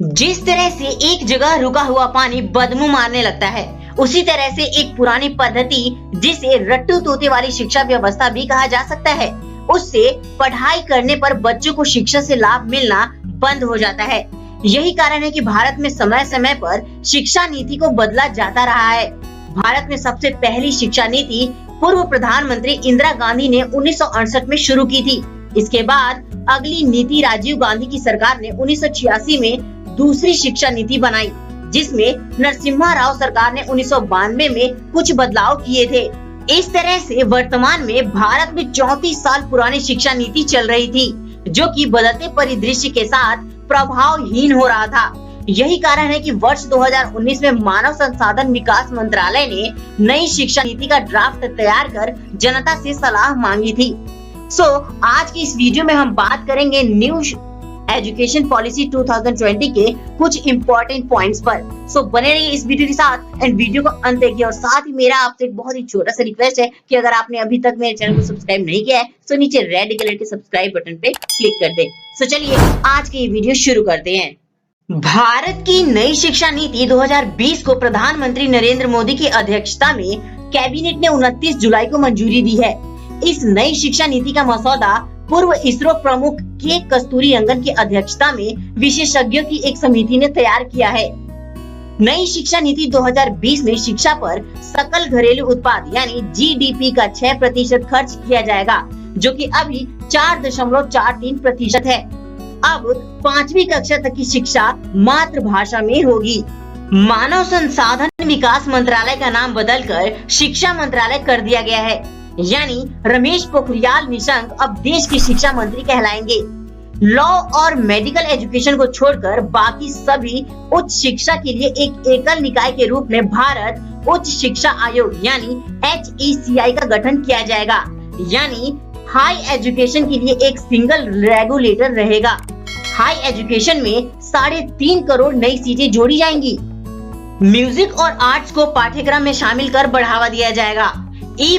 जिस तरह से एक जगह रुका हुआ पानी बदबू मारने लगता है, उसी तरह से एक पुरानी पद्धति जिसे रट्टू तोते वाली शिक्षा व्यवस्था भी कहा जा सकता है, उससे पढ़ाई करने पर बच्चों को शिक्षा से लाभ मिलना बंद हो जाता है। यही कारण है कि भारत में समय समय पर शिक्षा नीति को बदला जाता रहा है। भारत में सबसे पहली शिक्षा नीति पूर्व प्रधानमंत्री इंदिरा गांधी ने 1968 में शुरू की थी। इसके बाद अगली नीति राजीव गांधी की सरकार ने 1986 में दूसरी शिक्षा नीति बनाई, जिसमें नरसिम्हा राव सरकार ने 1992 में कुछ बदलाव किए थे। इस तरह से वर्तमान में भारत में 34 साल पुरानी शिक्षा नीति चल रही थी, जो कि बदलते परिदृश्य के साथ प्रभावहीन हो रहा था। यही कारण है कि वर्ष 2019 में मानव संसाधन विकास मंत्रालय ने नई शिक्षा नीति का ड्राफ्ट तैयार कर जनता से सलाह मांगी थी। आज की इस वीडियो में हम बात करेंगे न्यू एजुकेशन पॉलिसी 2020 के कुछ इम्पोर्टेंट पॉइंट्स पर। बने रहिए इस वीडियो के साथ एंड वीडियो को अंत तक। और साथ ही मेरा आपसे एक बहुत ही छोटा सा रिक्वेस्ट है कि अगर आपने अभी तक मेरे चैनल को सब्सक्राइब नहीं किया है तो नीचे रेड कलर के सब्सक्राइब बटन पे क्लिक कर दे। चलिए आज की वीडियो शुरू करते हैं। भारत की नई शिक्षा नीति 2020 को प्रधानमंत्री नरेंद्र मोदी की अध्यक्षता में कैबिनेट ने 29 जुलाई को मंजूरी दी है। इस नई शिक्षा नीति का मसौदा पूर्व इसरो प्रमुख के कस्तूरीरंगन की अध्यक्षता में विशेषज्ञों की एक समिति ने तैयार किया है। नई शिक्षा नीति 2020 में शिक्षा पर सकल घरेलू उत्पाद यानी जीडीपी का 6% खर्च किया जाएगा, जो कि अभी 4.43% है। अब 5वीं कक्षा तक की शिक्षा मातृभाषा में होगी। मानव संसाधन विकास मंत्रालय का नाम बदलकर शिक्षा मंत्रालय कर दिया गया है, यानी रमेश पोखरियाल निशंक अब देश के शिक्षा मंत्री कहलाएंगे। लॉ और मेडिकल एजुकेशन को छोड़कर बाकी सभी उच्च शिक्षा के लिए एक एकल निकाय के रूप में भारत उच्च शिक्षा आयोग यानी HECI का गठन किया जाएगा, यानी हाई एजुकेशन के लिए एक सिंगल रेगुलेटर रहेगा। हाई एजुकेशन में 3.5 करोड़ नई सीटें जोड़ी जाएंगी। म्यूजिक और आर्ट्स को पाठ्यक्रम में शामिल कर बढ़ावा दिया जाएगा।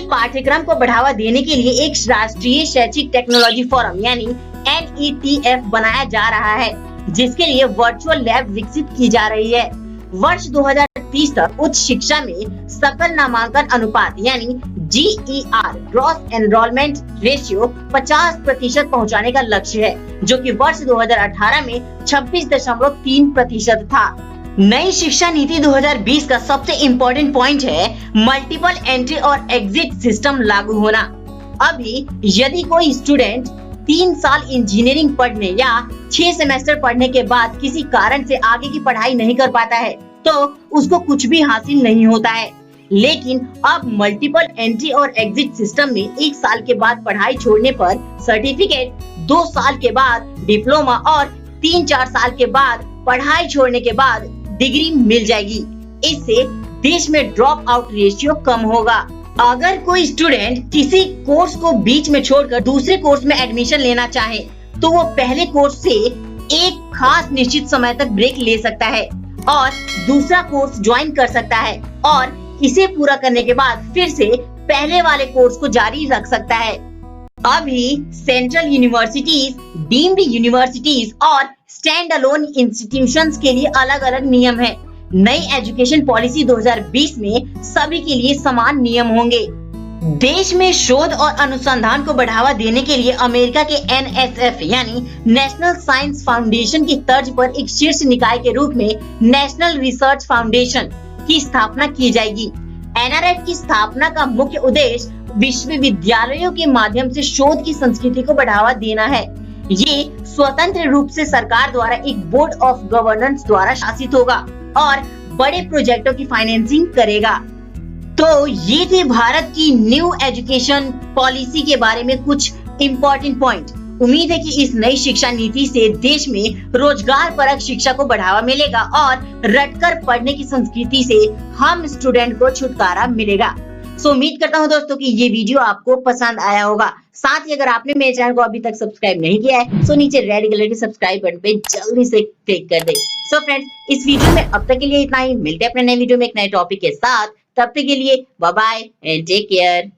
पाठ्यक्रम को बढ़ावा देने के लिए एक राष्ट्रीय शैक्षिक टेक्नोलॉजी फोरम यानी NETF बनाया जा रहा है, जिसके लिए वर्चुअल लैब विकसित की जा रही है। वर्ष 2030 तक उच्च शिक्षा में सकल नामांकन अनुपात यानी GER ग्रॉस एनरोलमेंट रेशियो 50% पहुंचाने का लक्ष्य है, जो कि वर्ष 2018 में 26.3% था। नई शिक्षा नीति 2020 का सबसे इम्पोर्टेंट पॉइंट है मल्टीपल एंट्री और एग्जिट सिस्टम लागू होना। अभी यदि कोई स्टूडेंट 3 साल इंजीनियरिंग पढ़ने या 6 सेमेस्टर पढ़ने के बाद किसी कारण से आगे की पढ़ाई नहीं कर पाता है तो उसको कुछ भी हासिल नहीं होता है। लेकिन अब मल्टीपल एंट्री और एग्जिट सिस्टम में 1 साल के बाद पढ़ाई छोड़ने पर सर्टिफिकेट, 2 साल के बाद डिप्लोमा और 3-4 साल के बाद पढ़ाई छोड़ने के बाद डिग्री मिल जाएगी। इससे देश में ड्रॉप आउट रेशियो कम होगा। अगर कोई स्टूडेंट किसी कोर्स को बीच में छोड़कर दूसरे कोर्स में एडमिशन लेना चाहे तो वो पहले कोर्स से एक खास निश्चित समय तक ब्रेक ले सकता है और दूसरा कोर्स ज्वाइन कर सकता है और इसे पूरा करने के बाद फिर से पहले वाले कोर्स को जारी रख सकता है। अभी सेंट्रल यूनिवर्सिटीज, डीम्ड यूनिवर्सिटीज और स्टैंड अलोन इंस्टीट्यूशंस के लिए अलग अलग नियम है। नई एजुकेशन पॉलिसी 2020 में सभी के लिए समान नियम होंगे। देश में शोध और अनुसंधान को बढ़ावा देने के लिए अमेरिका के NSF यानी नेशनल साइंस फाउंडेशन की तर्ज पर एक शीर्ष निकाय के रूप में नेशनल रिसर्च फाउंडेशन की स्थापना की जाएगी। NRF की स्थापना का मुख्य उद्देश्य विश्वविद्यालयों के माध्यम से शोध की संस्कृति को बढ़ावा देना है। ये स्वतंत्र रूप से सरकार द्वारा एक बोर्ड ऑफ गवर्नेंस द्वारा शासित होगा और बड़े प्रोजेक्टों की फाइनेंसिंग करेगा। तो ये थे भारत की न्यू एजुकेशन पॉलिसी के बारे में कुछ इम्पोर्टेंट पॉइंट। उम्मीद है कि इस नई शिक्षा नीति से देश में रोजगार परक शिक्षा को बढ़ावा मिलेगा और रटकर पढ़ने की संस्कृति से हम स्टूडेंट को छुटकारा मिलेगा। उम्मीद करता हूँ दोस्तों कि ये वीडियो आपको पसंद आया होगा। साथ ही अगर आपने मेरे चैनल को अभी तक सब्सक्राइब नहीं किया है तो नीचे रेड कलर के सब्सक्राइब बटन पे जल्दी से क्लिक कर दे। फ्रेंड्स, इस वीडियो में अब तक के लिए इतना ही। मिलते हैं अपने नए वीडियो में एक नए टॉपिक के साथ। तब तक के लिए bye bye and take care.